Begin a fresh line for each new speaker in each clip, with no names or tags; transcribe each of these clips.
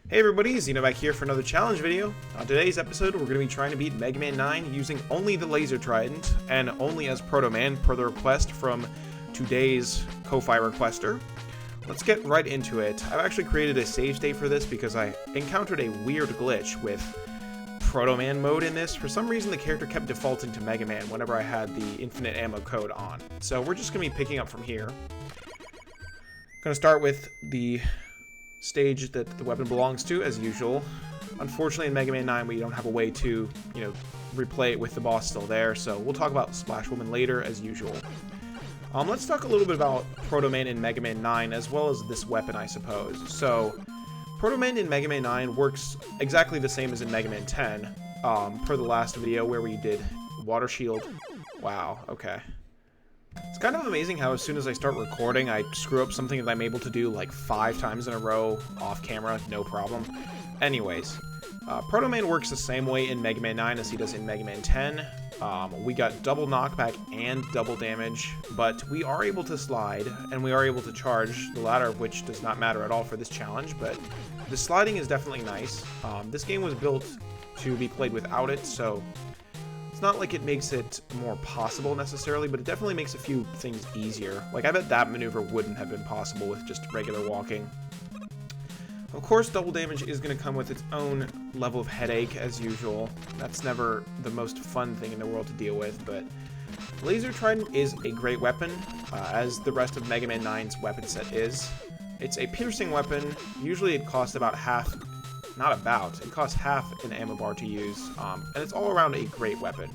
Hey everybody, Xeno back here for another challenge video. On today's episode, we're going to be trying to beat Mega Man 9 using only the laser trident, and only as Proto Man per the request from today's Ko-Fi requester. Let's get right into it. I've actually created a save state for this because I encountered a weird glitch with Proto Man mode in this. For some reason, the character kept defaulting to Mega Man whenever I had the infinite ammo code on. So we're just going to be picking up from here. Going to start with the stage that the weapon belongs to, as usual. Unfortunately, in Mega Man 9, we don't have a way to, replay it with the boss still there, so we'll talk about Splash Woman later, as usual. Let's talk a little bit about Proto Man in Mega Man 9, as well as this weapon, I suppose. So, Proto Man in Mega Man 9 works exactly the same as in Mega Man 10, per the last video where we did Water Shield. Wow, okay. It's kind of amazing how as soon as I start recording, I screw up something that I'm able to do like 5 times in a row off camera, no problem. Anyways, Proto Man works the same way in Mega Man 9 as he does in Mega Man 10. We got double knockback and double damage, but we are able to slide, and we are able to charge, the latter of which does not matter at all for this challenge, but the sliding is definitely nice. This game was built to be played without it, so it's not like it makes it more possible necessarily, but it definitely makes a few things easier. Like, I bet that maneuver wouldn't have been possible with just regular walking. Of course, double damage is going to come with its own level of headache, as usual. That's never the most fun thing in the world to deal with, but Laser Trident is a great weapon, as the rest of Mega Man 9's weapon set is. It's a piercing weapon. Usually it costs about half. It costs half an ammo bar to use, and it's all around a great weapon.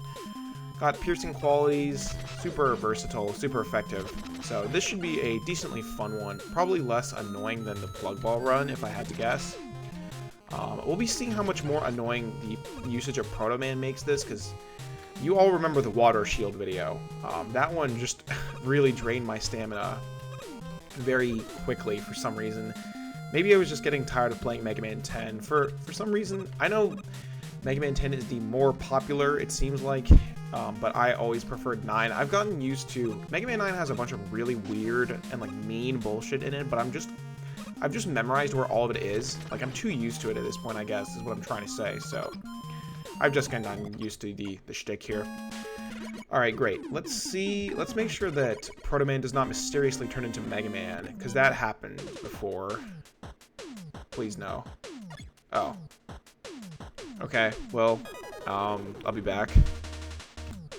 Got piercing qualities, super versatile, super effective, so this should be a decently fun one, probably less annoying than the plug ball run, if I had to guess. We'll be seeing how much more annoying the usage of Proto Man makes this, because you all remember the Water Shield video. That one just really drained my stamina very quickly for some reason. Maybe I was just getting tired of playing Mega Man 10. For some reason, I know Mega Man 10 is the more popular, it seems like, but I always preferred 9. I've gotten used to... Mega Man 9 has a bunch of really weird and, mean bullshit in it, but I've just memorized where all of it is. Like, I'm too used to it at this point, I guess, is what I'm trying to say, so I've just kind of gotten used to the shtick here. Alright, great. Let's make sure that Proto Man does not mysteriously turn into Mega Man, because that happened before. Please no. Oh. Okay, well, I'll be back.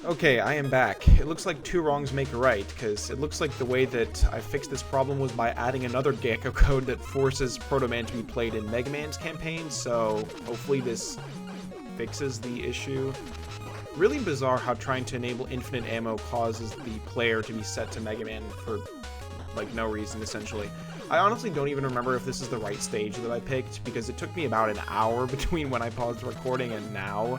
Okay, I am back. It looks like 2 wrongs make a right, because it looks like the way that I fixed this problem was by adding another Gecko code that forces Proto Man to be played in Mega Man's campaign, so hopefully this fixes the issue. Really bizarre how trying to enable infinite ammo causes the player to be set to Mega Man for, no reason, essentially. I honestly don't even remember if this is the right stage that I picked, because it took me about an hour between when I paused recording and now,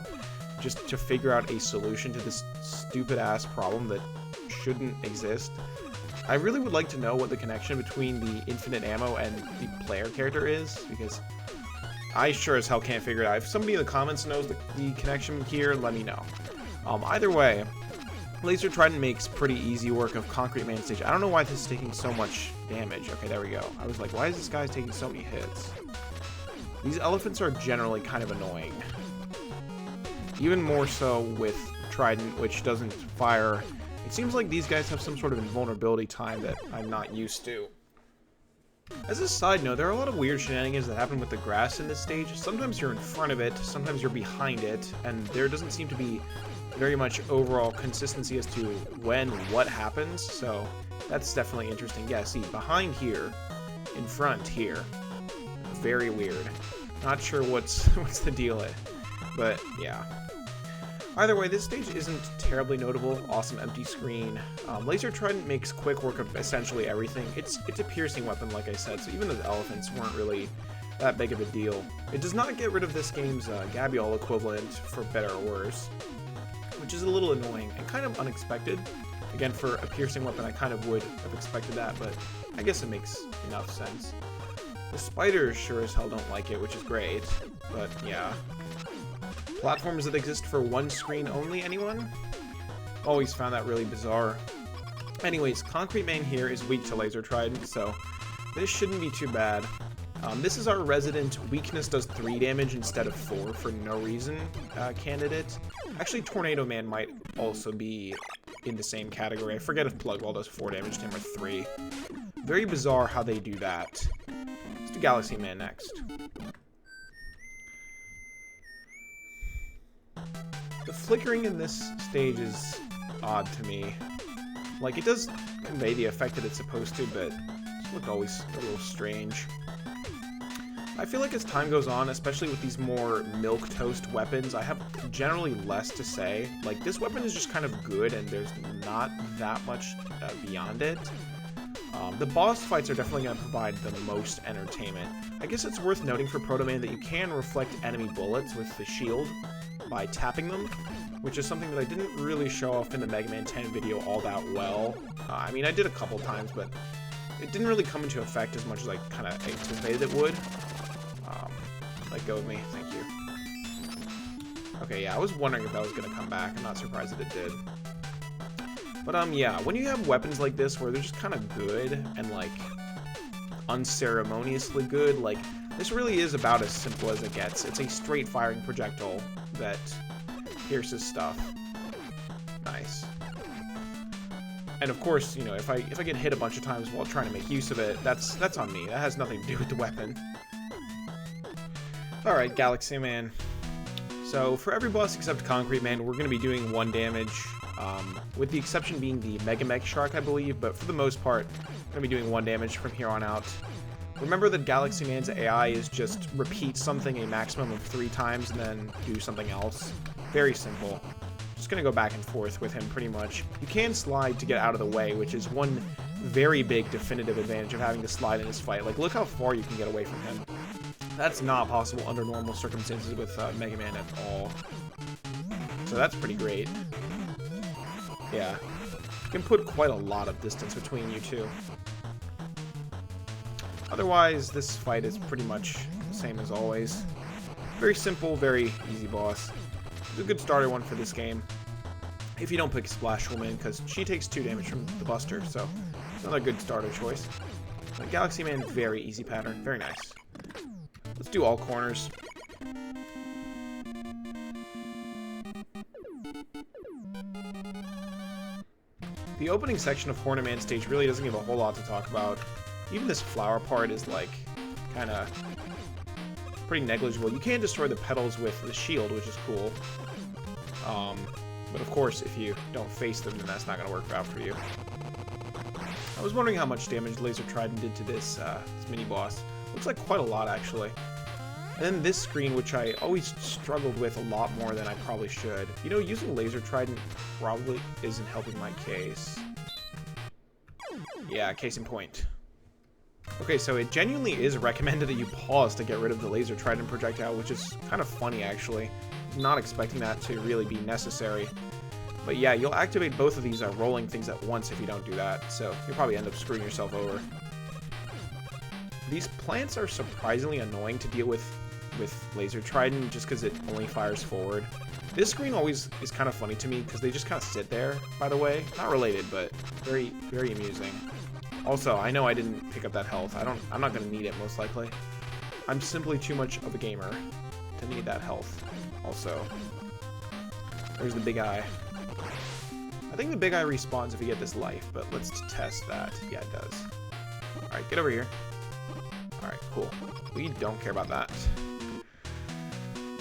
just to figure out a solution to this stupid-ass problem that shouldn't exist. I really would like to know what the connection between the infinite ammo and the player character is, because I sure as hell can't figure it out. If somebody in the comments knows the connection here, let me know. Either way, Laser Trident makes pretty easy work of Concrete Man stage. I don't know why this is taking so much damage. Okay, there we go. I was like, why is this guy taking so many hits? These elephants are generally kind of annoying. Even more so with Trident, which doesn't fire. It seems like these guys have some sort of invulnerability time that I'm not used to. As a side note, there are a lot of weird shenanigans that happen with the grass in this stage. Sometimes you're in front of it, sometimes you're behind it, and there doesn't seem to be very much overall consistency as to when what happens, so that's definitely interesting. Yeah, see, behind here, in front here. Very weird. Not sure what's the deal, but yeah. Either way, this stage isn't terribly notable. Awesome empty screen. Laser Trident makes quick work of essentially everything. It's a piercing weapon, like I said, so even the elephants weren't really that big of a deal. It does not get rid of this game's Gabiol equivalent, for better or worse, which is a little annoying and kind of unexpected. Again, for a piercing weapon, I kind of would have expected that, but I guess it makes enough sense. The spiders sure as hell don't like it, which is great, but yeah. Platforms that exist for one screen only, anyone? Always found that really bizarre. Anyways, Concrete Man here is weak to Laser Trident, so this shouldn't be too bad. This is our resident weakness does 3 damage instead of 4 for no reason candidate. Actually, Tornado Man might also be in the same category. I forget if Plug Wall does 4 damage to him or 3. Very bizarre how they do that. Let's do Galaxy Man next. The flickering in this stage is odd to me. Like, it does convey the effect that it's supposed to, but it looks always a little strange. I feel like as time goes on, especially with these more milquetoast weapons, I have generally less to say. Like, this weapon is just kind of good, and there's not that much beyond it. The boss fights are definitely going to provide the most entertainment. I guess it's worth noting for Proto Man that you can reflect enemy bullets with the shield by tapping them, which is something that I didn't really show off in the Mega Man 10 video all that well. I mean, I did a couple times, but it didn't really come into effect as much as I kind of anticipated it would. Let go of me, thank you. Okay, yeah, I was wondering if that was going to come back. I'm not surprised that it did. But, yeah, when you have weapons like this where they're just kind of good and, like, unceremoniously good, like, this really is about as simple as it gets. It's a straight firing projectile that pierces stuff. Nice. And of course, you know, if I get hit a bunch of times while trying to make use of it, that's on me. That has nothing to do with the weapon. Alright, Galaxy Man. So, for every boss except Concrete Man, we're going to be doing 1 damage, with the exception being the Mega Mech Shark, I believe, but for the most part, we're going to be doing 1 damage from here on out. Remember that Galaxy Man's AI is just repeat something a maximum of 3 times and then do something else. Very simple. Just going to go back and forth with him pretty much. You can slide to get out of the way, which is one very big definitive advantage of having to slide in this fight. Like, look how far you can get away from him. That's not possible under normal circumstances with Mega Man at all. So that's pretty great. Yeah. You can put quite a lot of distance between you two. Otherwise, this fight is pretty much the same as always. Very simple, very easy boss. It's a good starter one for this game. If you don't pick Splash Woman, because she takes 2 damage from the Buster, so it's another good starter choice. But Galaxy Man, very easy pattern. Very nice. Let's do all corners. The opening section of Hornet Man stage really doesn't give a whole lot to talk about. Even this flower part is, like, kind of pretty negligible. You can destroy the petals with the shield, which is cool. But of course, if you don't face them, then that's not going to work out for you. I was wondering how much damage Laser Trident did to this mini-boss. Looks like quite a lot, actually. And then this screen, which I always struggled with a lot more than I probably should. You know, using Laser Trident probably isn't helping my case. Yeah, case in point. Okay, so it genuinely is recommended that you pause to get rid of the Laser Trident projectile, which is kind of funny, actually. Not expecting that to really be necessary. But yeah, you'll activate both of these rolling things at once if you don't do that, so you'll probably end up screwing yourself over. These plants are surprisingly annoying to deal with Laser Trident just because it only fires forward. This screen always is kind of funny to me because they just kind of sit there, by the way. Not related, but very, very amusing. Also, I know I didn't pick up that health. I'm not going to need it, most likely. I'm simply too much of a gamer to need that health. Also, there's the big eye. I think the big eye respawns if you get this life, but let's test that. Yeah, it does. Alright, get over here. Alright, cool. We don't care about that.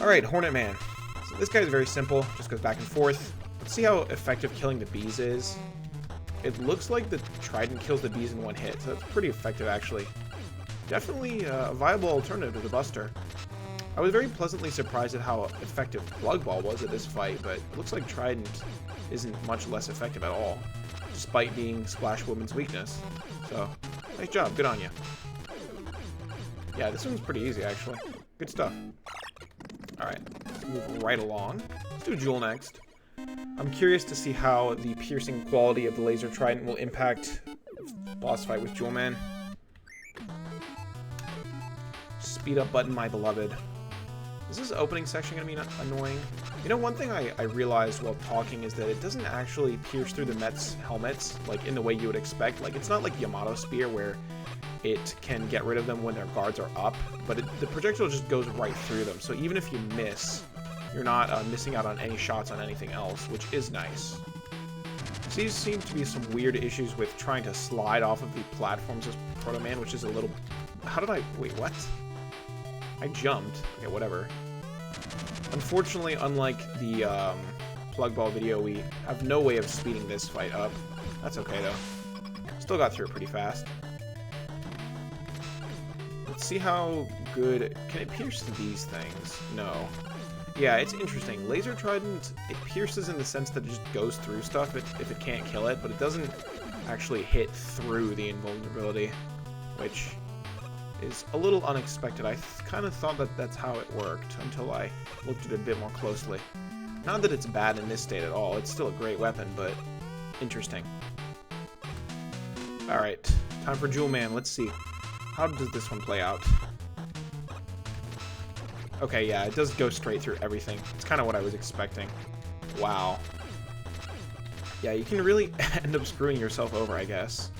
Alright, Hornet Man. So this guy is very simple, just goes back and forth. Let's see how effective killing the bees is. It looks like the Trident kills the bees in 1 hit, so that's pretty effective, actually. Definitely a viable alternative to the Buster. I was very pleasantly surprised at how effective Plug Ball was at this fight, but it looks like Trident isn't much less effective at all, despite being Splash Woman's weakness. So, nice job, good on you. Yeah, this one's pretty easy, actually. Good stuff. Alright, let's move right along. Let's do Jewel next. I'm curious to see how the piercing quality of the Laser Trident will impact boss fight with Jewel Man. Speed up button, my beloved. Is this opening section going to be annoying? You know, one thing I realized while talking is that it doesn't actually pierce through the Mets' helmets, like, in the way you would expect. Like, it's not like Yamato Spear, where it can get rid of them when their guards are up, but the projectile just goes right through them. So even if you miss, you're not missing out on any shots on anything else, which is nice. These seem to be some weird issues with trying to slide off of the platforms as Proto Man, which is a little... How did I... Wait, what? I jumped. Okay, whatever. Unfortunately, unlike the plug ball video, we have no way of speeding this fight up. That's okay, though. Still got through it pretty fast. Let's see how good... Can it pierce these things? No. Yeah, it's interesting. Laser Trident, it pierces in the sense that it just goes through stuff if it can't kill it, but it doesn't actually hit through the invulnerability, which is a little unexpected. I kind of thought that that's how it worked until I looked at it a bit more closely. Not that it's bad in this state at all. It's still a great weapon, but interesting. Alright, time for Jewel Man. Let's see. How does this one play out? Okay, yeah, it does go straight through everything. It's kind of what I was expecting. Wow. Yeah, you can really end up screwing yourself over, I guess.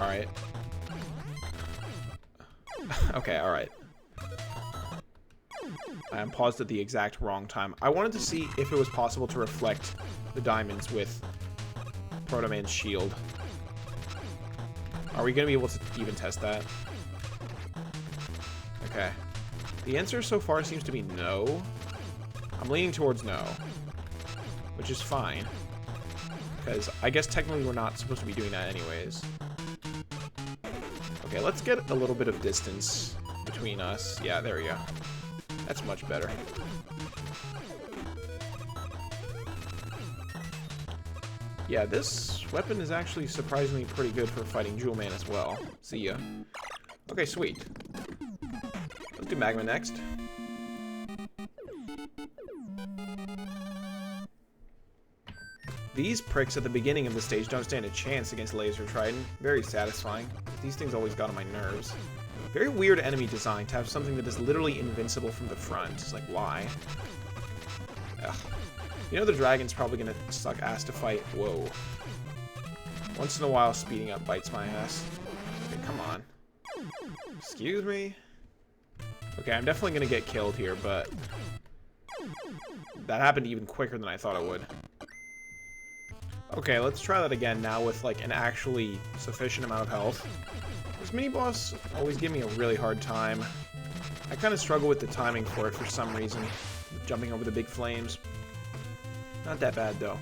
Alright. Okay, alright. I paused at the exact wrong time. I wanted to see if it was possible to reflect the diamonds with Proto Man's shield. Are we going to be able to even test that? Okay. The answer so far seems to be no. I'm leaning towards no, which is fine, because I guess technically we're not supposed to be doing that anyways. Okay, let's get a little bit of distance between us. Yeah, there we go. That's much better. Yeah, this weapon is actually surprisingly pretty good for fighting Jewel Man as well. See ya. Okay, sweet. Let's do Magma next. These pricks at the beginning of the stage don't stand a chance against Laser Trident. Very satisfying. These things always got on my nerves. Very weird enemy design to have something that is literally invincible from the front. It's like, why? Ugh. You know the dragon's probably gonna suck ass to fight. Whoa. Once in a while, speeding up bites my ass. Okay, come on. Excuse me? Okay, I'm definitely gonna get killed here, but... that happened even quicker than I thought it would. Okay, let's try that again now with, like, an actually sufficient amount of health. This mini-boss always give me a really hard time. I kind of struggle with the timing for it for some reason. Jumping over the big flames. Not that bad, though.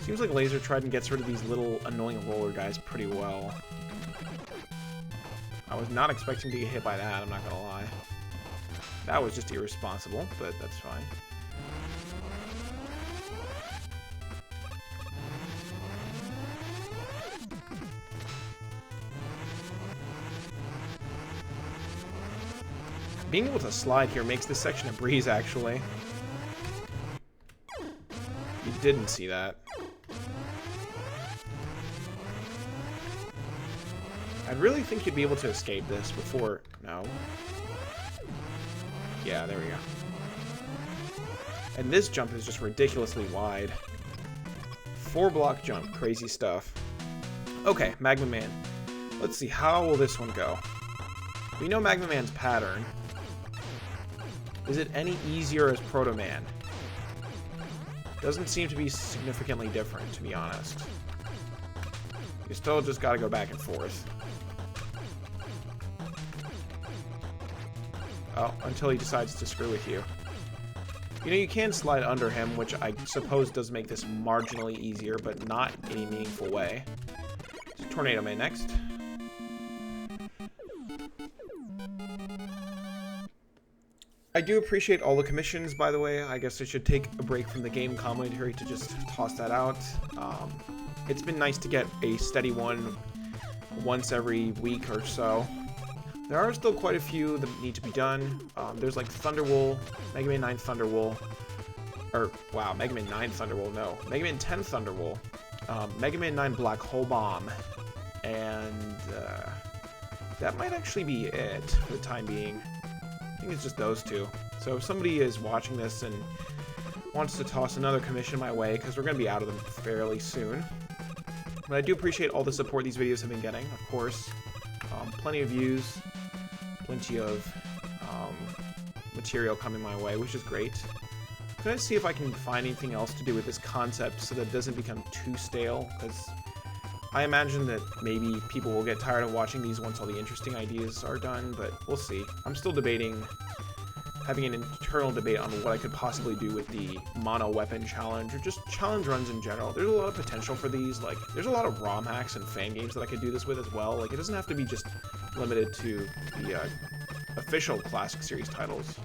Seems like Laser Trident gets rid of these little annoying roller guys pretty well. I was not expecting to get hit by that, I'm not gonna lie. That was just irresponsible, but that's fine. Being able to slide here makes this section a breeze, actually. You didn't see that. I really think you'd be able to escape this before... No. Yeah, there we go. And this jump is just ridiculously wide. 4-block jump. Crazy stuff. Okay, Magma Man. Let's see, how will this one go? We know Magma Man's pattern. Is it any easier as Proto Man? Doesn't seem to be significantly different, to be honest. You still just gotta go back and forth. Oh, until he decides to screw with you. You know, you can slide under him, which I suppose does make this marginally easier, but not in a meaningful way. So Tornado Man next. I do appreciate all the commissions, by the way. I guess I should take a break from the game commentary to just toss that out. It's been nice to get a steady one once every week or so. There are still quite a few that need to be done. There's like Thunderwool, Mega Man 9 Thunderwool, or wow, Mega Man 9 Thunderwool, no, Mega Man 10 Thunderwool, Mega Man 9 Black Hole Bomb, and that might actually be it for the time being. I think it's just those two. So if somebody is watching this and wants to toss another commission my way, because we're going to be out of them fairly soon. But I do appreciate all the support these videos have been getting, of course. Plenty of views, plenty of material coming my way, which is great. I'm going to see if I can find anything else to do with this concept so that it doesn't become too stale, because I imagine that maybe people will get tired of watching these once all the interesting ideas are done, but we'll see. I'm still debating, having an internal debate on what I could possibly do with the mono weapon challenge, or just challenge runs in general. There's a lot of potential for these. Like, there's a lot of ROM hacks and fan games that I could do this with as well. Like, it doesn't have to be just limited to the official Classic Series titles.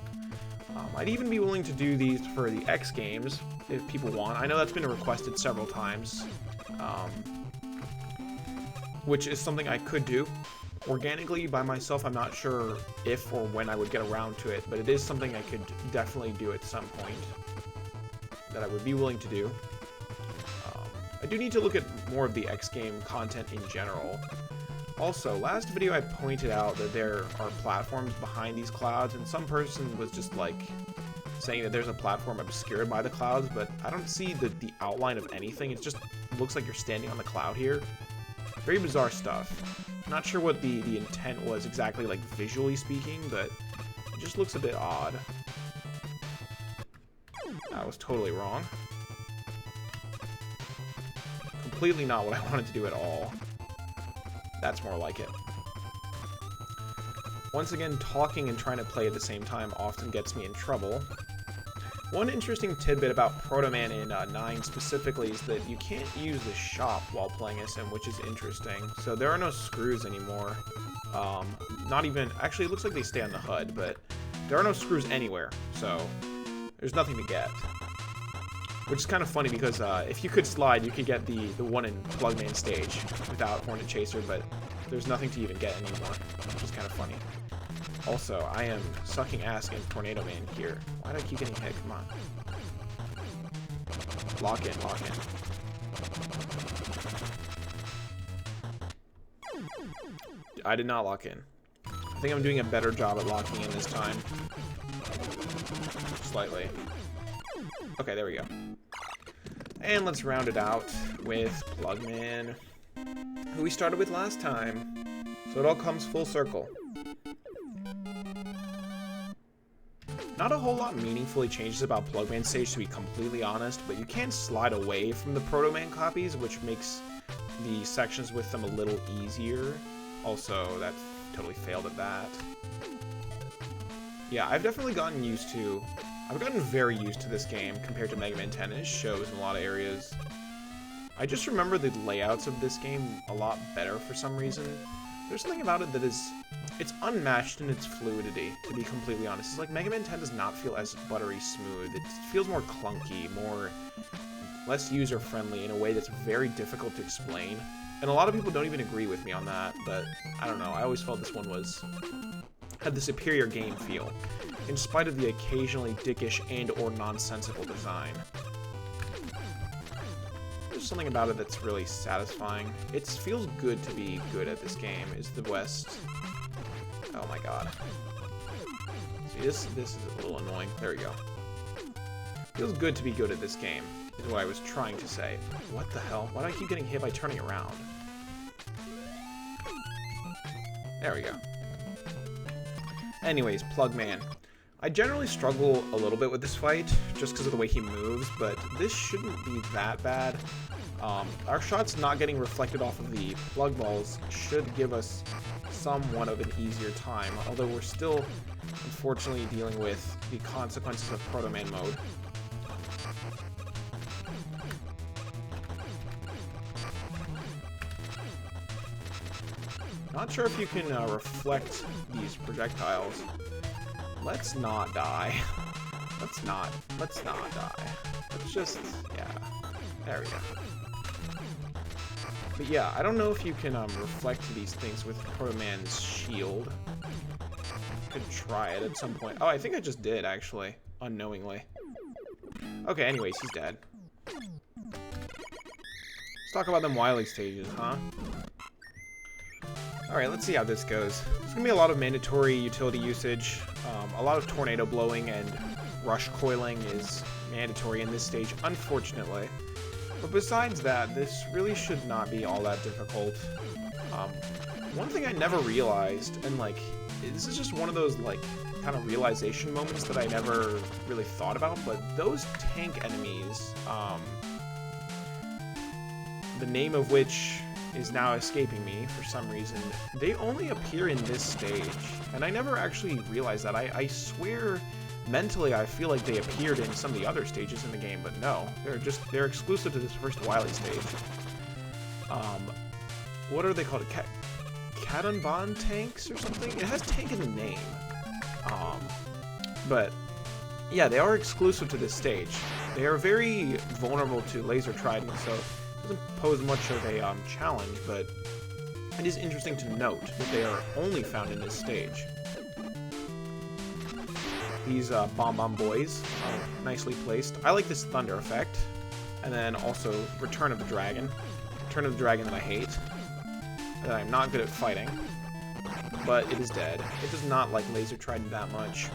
I'd even be willing to do these for the X games if people want. I know that's been requested several times, which is something I could do. Organically, by myself, I'm not sure if or when I would get around to it, but it is something I could definitely do at some point that I would be willing to do. I do need to look at more of the X game content in general. Also, last video I pointed out that there are platforms behind these clouds, and some person was just like saying that there's a platform obscured by the clouds, but I don't see the outline of anything. It just looks like you're standing on the cloud here. Very bizarre stuff. Not sure what the intent was exactly, like visually speaking, but it just looks a bit odd. I was totally wrong. Completely not what I wanted to do at all. That's more like it. Once again, talking and trying to play at the same time often gets me in trouble. One interesting tidbit about Proto Man in 9 specifically is that you can't use the shop while playing as him, which is interesting. So there are no screws anymore. Not even... Actually, it looks like they stay on the HUD, but there are no screws anywhere, so there's nothing to get. Which is kind of funny because if you could slide, you could get the one in Wily Stage without Hornet Chaser, but there's nothing to even get anymore, which is kind of funny. Also, I am sucking ass against Tornado Man here. Why do I keep getting hit? Come on. Lock in, lock in. I did not lock in. I think I'm doing a better job at locking in this time. Slightly. Okay, there we go. And let's round it out with Plug Man, who we started with last time. So it all comes full circle. Not a whole lot meaningfully changes about Plug Man Stage, to be completely honest, but you can slide away from the Proto Man copies, which makes the sections with them a little easier. Also, that totally failed at that. Yeah, I've definitely gotten used to... I've gotten very used to this game compared to Mega Man 10, and it shows in a lot of areas. I just remember the layouts of this game a lot better for some reason. There's something about it that is... It's unmatched in its fluidity, to be completely honest. It's like Mega Man 10 does not feel as buttery smooth. It feels more clunky, less user-friendly in a way that's very difficult to explain. And a lot of people don't even agree with me on that, but I don't know. I always felt this one had the superior game feel, in spite of the occasionally dickish and or nonsensical design. There's something about it that's really satisfying. It feels good to be good at this game, is the West. Oh my god. See, this is a little annoying. There we go. Feels good to be good at this game, is what I was trying to say. What the hell? Why do I keep getting hit by turning around? There we go. Anyways, Plug Man. I generally struggle a little bit with this fight, just because of the way he moves, but this shouldn't be that bad. Our shots not getting reflected off of the plug balls should give us somewhat of an easier time, although we're still, unfortunately, dealing with the consequences of Proto Man mode. Not sure if you can reflect these projectiles. Let's not die. Let's not die. Let's just, yeah. There we go. But yeah, I don't know if you can reflect these things with Proto Man's shield. Could try it at some point. Oh, I think I just did, actually. Unknowingly. Okay, anyways, he's dead. Let's talk about them Wily stages, huh? Alright, let's see how this goes. There's gonna be a lot of mandatory utility usage. A lot of tornado blowing and rush coiling is mandatory in this stage, unfortunately. But besides that, this really should not be all that difficult. One thing I never realized, and like, this is just one of those like kind of realization moments that I never really thought about, but those tank enemies, the name of which is now escaping me for some reason, they only appear in this stage, and I never actually realized that. I swear mentally I feel like they appeared in some of the other stages in the game, but no, they're exclusive to this first Wily stage. What are they called? Katanban tanks or something? It has tank in the name. But yeah, they are exclusive to this stage. They are very vulnerable to laser trident, so it doesn't pose much of a challenge, but it is interesting to note that they are only found in this stage. These bomb boys are nicely placed. I like this thunder effect, and then also Return of the Dragon. Return of the Dragon that I hate, that I'm not good at fighting, but it is dead. It does not like laser trident that much.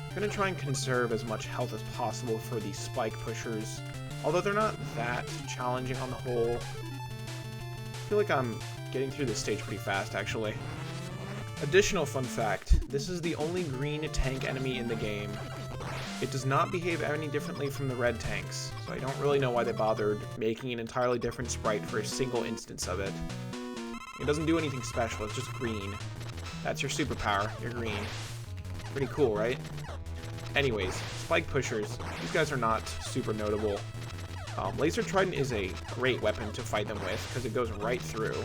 I'm going to try and conserve as much health as possible for the spike pushers, although they're not that challenging on the whole. I feel like I'm getting through this stage pretty fast, actually. Additional fun fact, this is the only green tank enemy in the game. It does not behave any differently from the red tanks, so I don't really know why they bothered making an entirely different sprite for a single instance of it. It doesn't do anything special, it's just green. That's your superpower, you're green. Pretty cool, right? Anyways, spike pushers, these guys are not super notable. Laser Trident is a great weapon to fight them with, because it goes right through,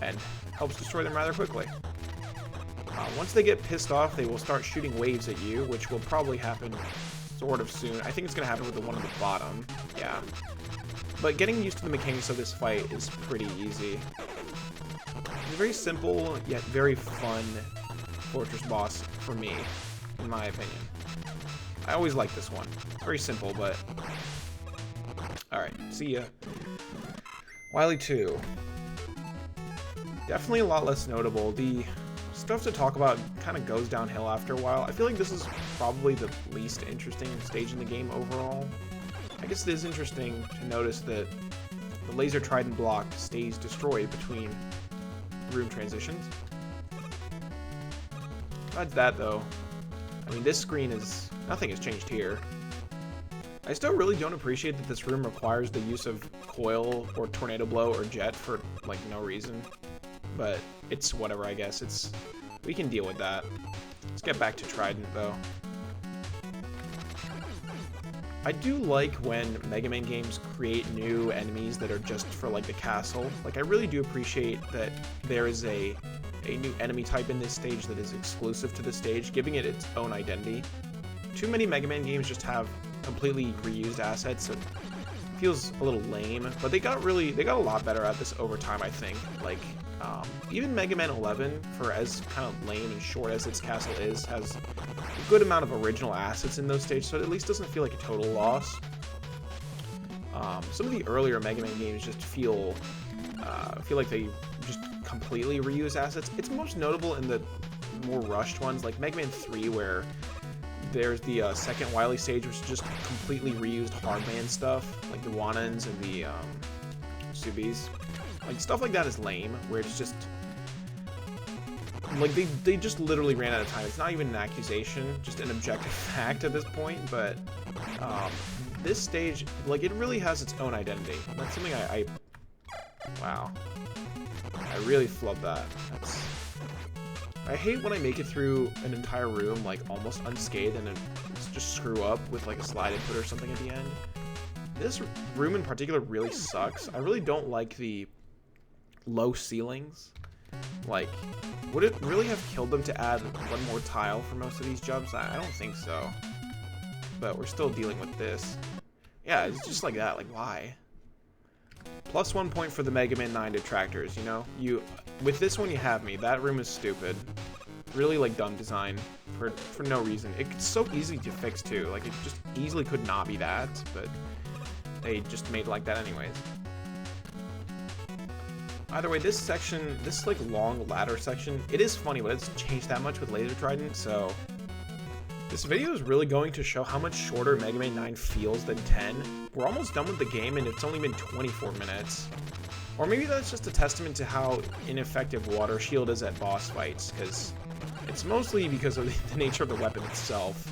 and helps destroy them rather quickly. Once they get pissed off, they will start shooting waves at you, which will probably happen sort of soon. I think it's going to happen with the one on the bottom. Yeah. But getting used to the mechanics of this fight is pretty easy. It's a very simple, yet very fun fortress boss for me, in my opinion. I always like this one. It's very simple, but... Alright, see ya. Wily 2. Definitely a lot less notable. The stuff to talk about kind of goes downhill after a while. I feel like this is probably the least interesting stage in the game overall. I guess it is interesting to notice that the laser trident block stays destroyed between room transitions. Besides that though, I mean this screen is, nothing has changed here. I still really don't appreciate that this room requires the use of coil or tornado blow or jet for like no reason. But it's whatever, I guess. We can deal with that. Let's get back to Trident, though. I do like when Mega Man games create new enemies that are just for, like, the castle. Like, I really do appreciate that there is a new enemy type in this stage that is exclusive to the stage, giving it its own identity. Too many Mega Man games just have completely reused assets. It feels a little lame, but they got a lot better at this over time, I think. Like, even Mega Man 11, for as kind of lame and short as its castle is, has a good amount of original assets in those stages, so it at least doesn't feel like a total loss. Some of the earlier Mega Man games just feel like they just completely reuse assets. It's most notable in the more rushed ones, like Mega Man 3, where there's the second Wily Stage, which just completely reused Hardman stuff, like the Wanans and the Subis. Like, stuff like that is lame, where it's just... Like, they just literally ran out of time. It's not even an accusation, just an objective fact at this point, but... this stage, like, it really has its own identity. That's something wow. I really flubbed that. I hate when I make it through an entire room, like, almost unscathed, and then just screw up with, like, a slide input or something at the end. This room in particular really sucks. I really don't like the low ceilings. Like, would it really have killed them to add one more tile for most of these jumps? I don't think so. But we're still dealing with this. Yeah, it's just like that. Like, why? Plus 1 point for the Mega Man 9 detractors, you know? With this one, you have me. That room is stupid. Really, like, dumb design for no reason. It's so easy to fix, too. Like, it just easily could not be that, but they just made it like that anyways. Either way, this section, this, like, long ladder section, it is funny, but it doesn't change that much with Laser Trident, so This video is really going to show how much shorter Mega Man 9 feels than 10. We're almost done with the game and it's only been 24 minutes. Or maybe that's just a testament to how ineffective Water Shield is at boss fights, because it's mostly because of the nature of the weapon itself.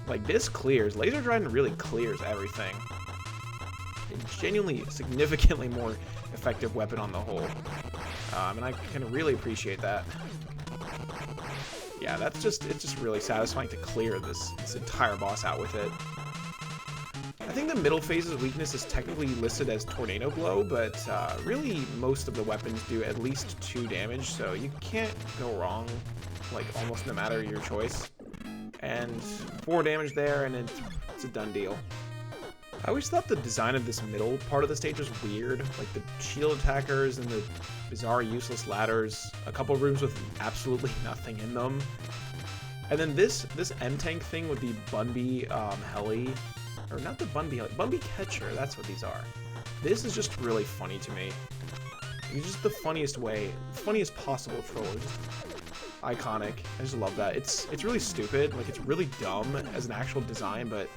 Like, this clears. Laser Trident really clears everything. It's genuinely significantly more effective weapon on the whole. And I can really appreciate that. Yeah, it's just really satisfying to clear this entire boss out with it. I think the middle phase's weakness is technically listed as Tornado Blow, but really most of the weapons do at least 2 damage, so you can't go wrong, like, almost no matter your choice. And 4 damage there, and it's a done deal. I always thought the design of this middle part of the stage was weird, like the shield attackers and the bizarre useless ladders, a couple rooms with absolutely nothing in them. And then this M-Tank thing with the Bunby heli, or not the Bunby heli, Bunby Catcher, that's what these are. This is just really funny to me. It's just the funniest possible troll. It's just iconic. I just love that. It's really stupid, like it's really dumb as an actual design, but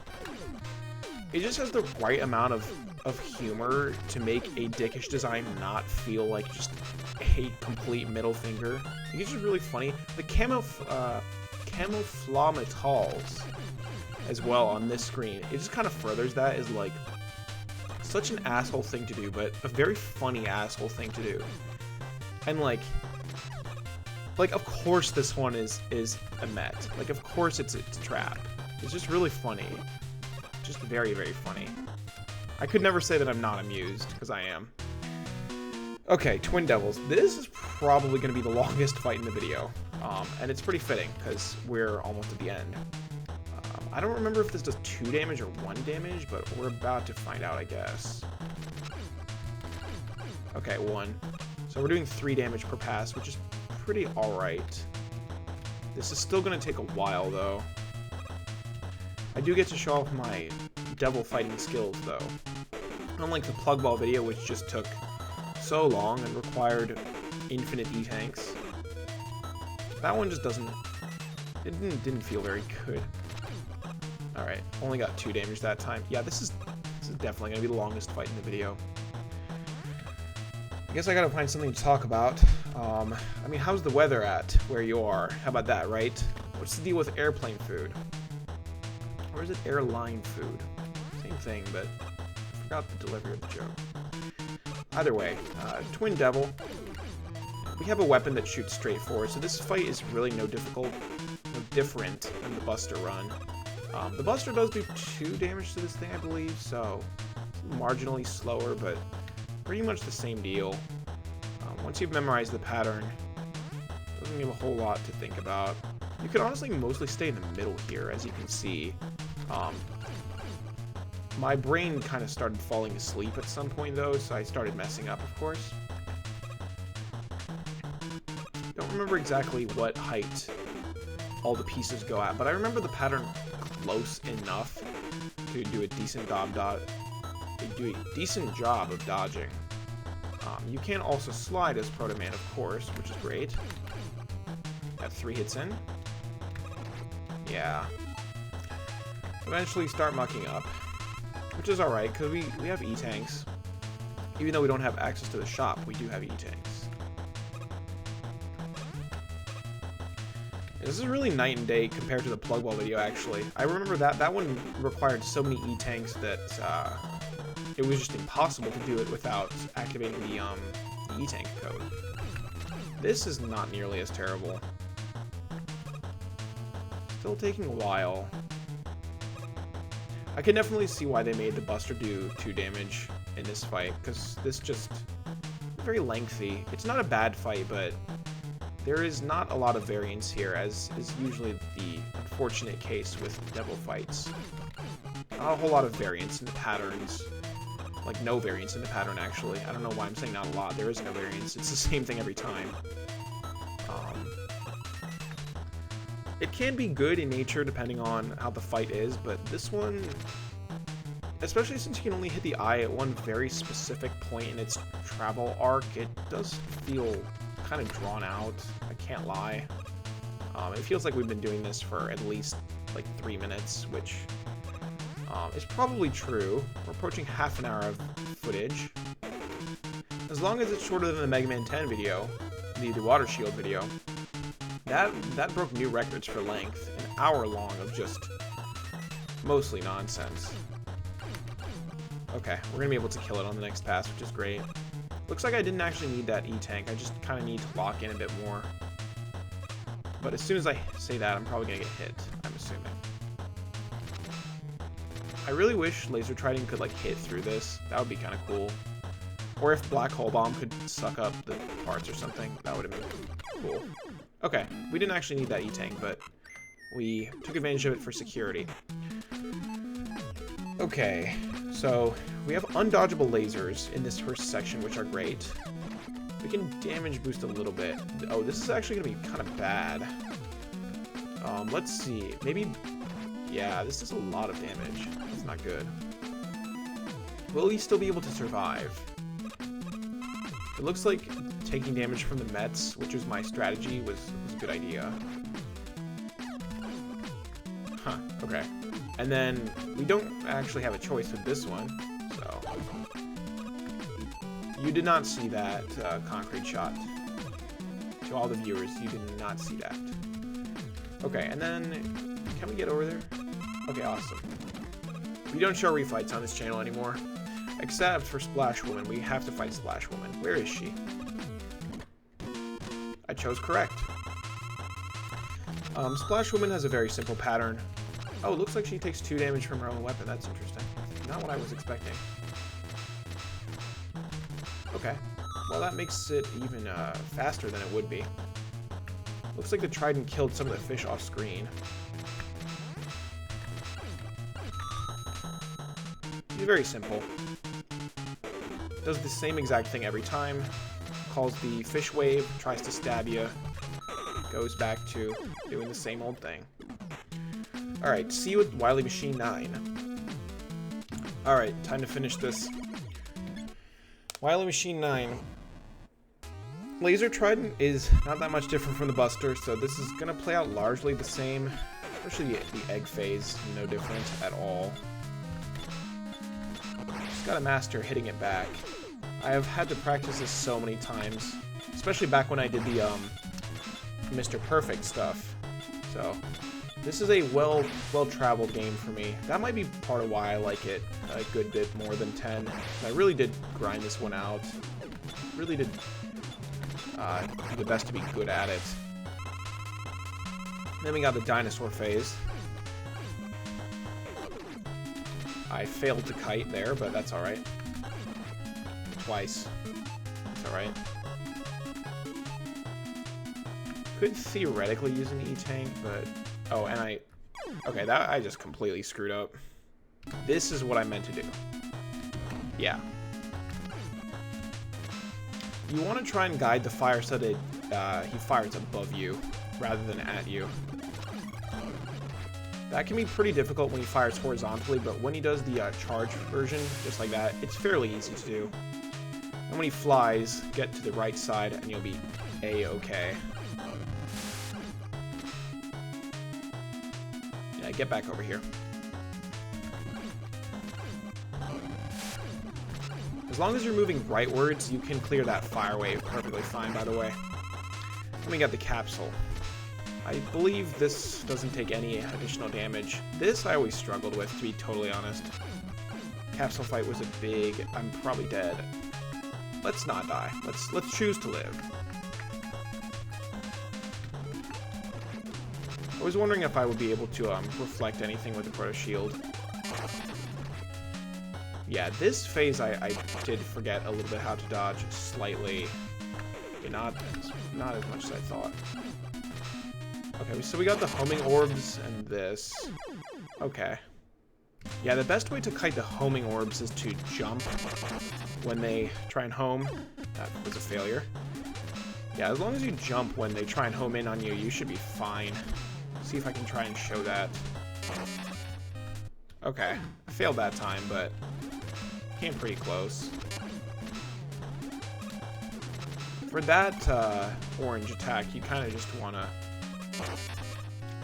it just has the right amount of humor to make a dickish design not feel like just a complete middle finger. It's just really funny. The camouflametals as well on this screen, it just kind of furthers that as like such an asshole thing to do, but a very funny asshole thing to do. And like of course this one is a met. Like of course it's a trap. It's just really funny. Just very, very funny. I could never say that I'm not amused, because I am. Okay, Twin Devils. This is probably going to be the longest fight in the video. And it's pretty fitting, because we're almost at the end. I don't remember if this does 2 damage or 1 damage, but we're about to find out, I guess. Okay, 1. So we're doing 3 damage per pass, which is pretty alright. This is still going to take a while, though. I do get to show off my devil fighting skills, though. Unlike the plug ball video, which just took so long and required infinite E-tanks. That one just didn't feel very good. Alright, only got 2 damage that time. Yeah, this is definitely going to be the longest fight in the video. I guess I gotta find something to talk about. I mean, how's the weather at where you are? How about that, right? What's the deal with airplane food? Or is it airline food? Same thing, but I forgot the delivery of the joke. Either way, Twin Devil. We have a weapon that shoots straight forward, so this fight is really no different than the Buster run. The Buster does do 2 damage to this thing, I believe, so it's marginally slower, but pretty much the same deal. Once you've memorized the pattern, it doesn't give a whole lot to think about. You could honestly mostly stay in the middle here, as you can see. My brain kind of started falling asleep at some point, though, so I started messing up, of course. Don't remember exactly what height all the pieces go at, but I remember the pattern close enough to do a decent job of dodging. You can also slide as Proto Man, of course, which is great. Got 3 hits in. Yeah. Eventually start mucking up, which is alright, because we have E-tanks. Even though we don't have access to the shop, we do have E-tanks. This is really night and day compared to the plug ball video, actually. I remember that one required so many E-tanks that it was just impossible to do it without activating the E-tank code. This is not nearly as terrible. Still taking a while. I can definitely see why they made the Buster do 2 damage in this fight, because this just very lengthy. It's not a bad fight, but there is not a lot of variance here, as is usually the unfortunate case with devil fights. Not a whole lot of variance in the patterns. Like, no variance in the pattern, actually. I don't know why I'm saying not a lot. There is no variance. It's the same thing every time. It can be good in nature depending on how the fight is, but this one, especially since you can only hit the eye at one very specific point in its travel arc, it does feel kind of drawn out. I can't lie. It feels like we've been doing this for at least like 3 minutes, which is probably true. We're approaching half an hour of footage. As long as it's shorter than the Mega Man 10 video, the water shield video, that broke new records for length. An hour long of just mostly nonsense. Okay, we're gonna be able to kill it on the next pass, which is great. Looks like I didn't actually need that E-tank. I just kind of need to lock in a bit more. But as soon as I say that, I'm probably gonna get hit, I'm assuming. I really wish Laser Trident could like hit through this. That would be kind of cool. Or if Black Hole Bomb could suck up the parts or something, that would have been cool. Okay, we didn't actually need that E-tank, but we took advantage of it for security. Okay, so we have undodgeable lasers in this first section, which are great. We can damage boost a little bit. Oh, this is actually going to be kind of bad. Let's see. Maybe... Yeah, this does a lot of damage. That's not good. Will he still be able to survive? It looks like taking damage from the Mets, which was my strategy, was a good idea. Huh, okay. And then we don't actually have a choice with this one, so... You did not see that concrete shot. To all the viewers, you did not see that. Okay, and then... Can we get over there? Okay, awesome. We don't show refights on this channel anymore. Except for Splash Woman. We have to fight Splash Woman. Where is she? I chose correct. Splash Woman has a very simple pattern. Oh, it looks like she takes 2 damage from her own weapon. That's interesting. Not what I was expecting. Okay. Well, that makes it even faster than it would be. Looks like the Trident killed some of the fish off screen. She's very simple. Does the same exact thing every time. Calls the fish wave, tries to stab you. Goes back to doing the same old thing. Alright, see you with Wily Machine 9. Alright, time to finish this. Wily Machine 9. Laser Trident is not that much different from the Buster, so this is going to play out largely the same. Especially the egg phase, no different at all. Just gotta master hitting it back. I have had to practice this so many times, especially back when I did the Mr. Perfect stuff. So this is a well-traveled game for me. That might be part of why I like it a good bit more than 10. I really did grind this one out. Really did do the best to be good at it. Then we got the dinosaur phase. I failed to kite there, but that's alright. Twice. That's alright. Could theoretically use an E-tank, but... Oh, and I... Okay, that I just completely screwed up. This is what I meant to do. Yeah. You want to try and guide the fire so that he fires above you, rather than at you. That can be pretty difficult when he fires horizontally, but when he does the charge version, just like that, it's fairly easy to do. And when he flies, get to the right side and you'll be A-okay. Yeah, get back over here. As long as you're moving rightwards, you can clear that fire wave perfectly fine, by the way. Then we got the capsule. I believe this doesn't take any additional damage. This I always struggled with, to be totally honest. Capsule fight was a big... I'm probably dead. Let's not die. Let's choose to live. I was wondering if I would be able to reflect anything with the Proto Shield. Yeah, this phase I did forget a little bit how to dodge slightly. Okay, not as much as I thought. Okay, so we got the homing orbs and this. Okay. Yeah, the best way to kite the homing orbs is to jump when they try and home. That was a failure. Yeah, as long as you jump when they try and home in on you, you should be fine. See if I can try and show that. Okay, I failed that time, but came pretty close. For that orange attack, you kind of just want to...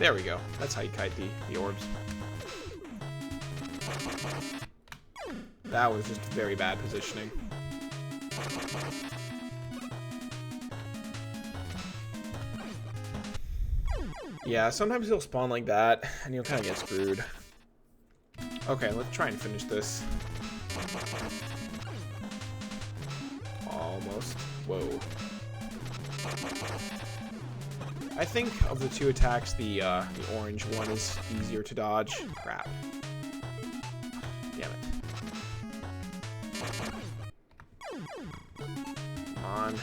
There we go. That's how you kite the orbs. That was just very bad positioning. Yeah, sometimes he'll spawn like that, and you'll kind of get screwed. Okay, let's try and finish this. Almost. Whoa. I think of the two attacks, the orange one is easier to dodge. Crap. Damn it. Come on.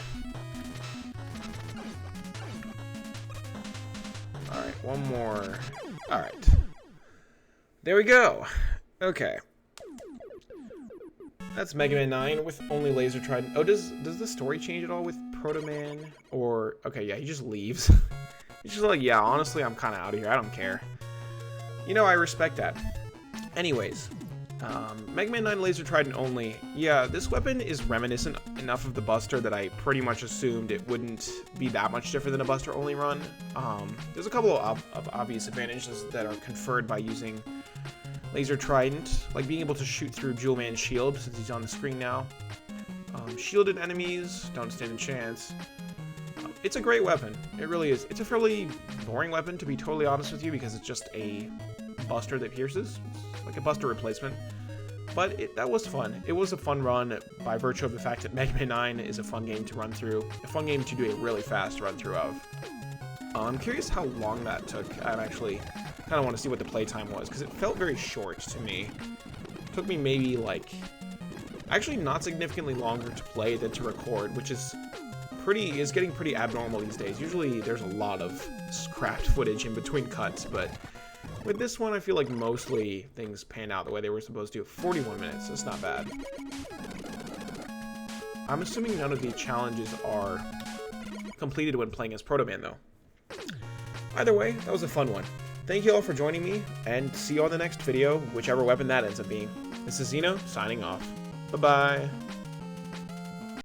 Alright, one more. Alright. There we go. Okay. That's Mega Man 9 with only Laser Trident. Oh, does the story change at all with Proto Man? Or, okay, yeah, he just leaves. He's just like, yeah, honestly, I'm kind of out of here. I don't care. You know, I respect that. Anyways, Mega Man 9 Laser Trident only. Yeah, this weapon is reminiscent enough of the Buster that I pretty much assumed it wouldn't be that much different than a Buster only run. There's a couple of obvious advantages that are conferred by using Laser Trident, like being able to shoot through Jewel Man's shield, since he's on the screen now. Shielded enemies don't stand a chance. It's a great weapon. It really is. It's a fairly boring weapon, to be totally honest with you, because it's just a Buster that pierces. It's like a Buster replacement. But that was fun. It was a fun run by virtue of the fact that Mega Man 9 is a fun game to run through. A fun game to do a really fast run through of. I'm curious how long that took. I actually kind of want to see what the playtime was, because it felt very short to me. It took me maybe like... actually not significantly longer to play than to record, which is getting pretty abnormal these days. Usually there's a lot of scrapped footage in between cuts, but with this one I feel like mostly things pan out the way they were supposed to. 41 minutes, that's not bad. I'm assuming none of the challenges are completed when playing as Proto Man though. Either way, that was a fun one. Thank you all for joining me, and see you on the next video, whichever weapon that ends up being. This is Zeno, signing off. Bye-bye.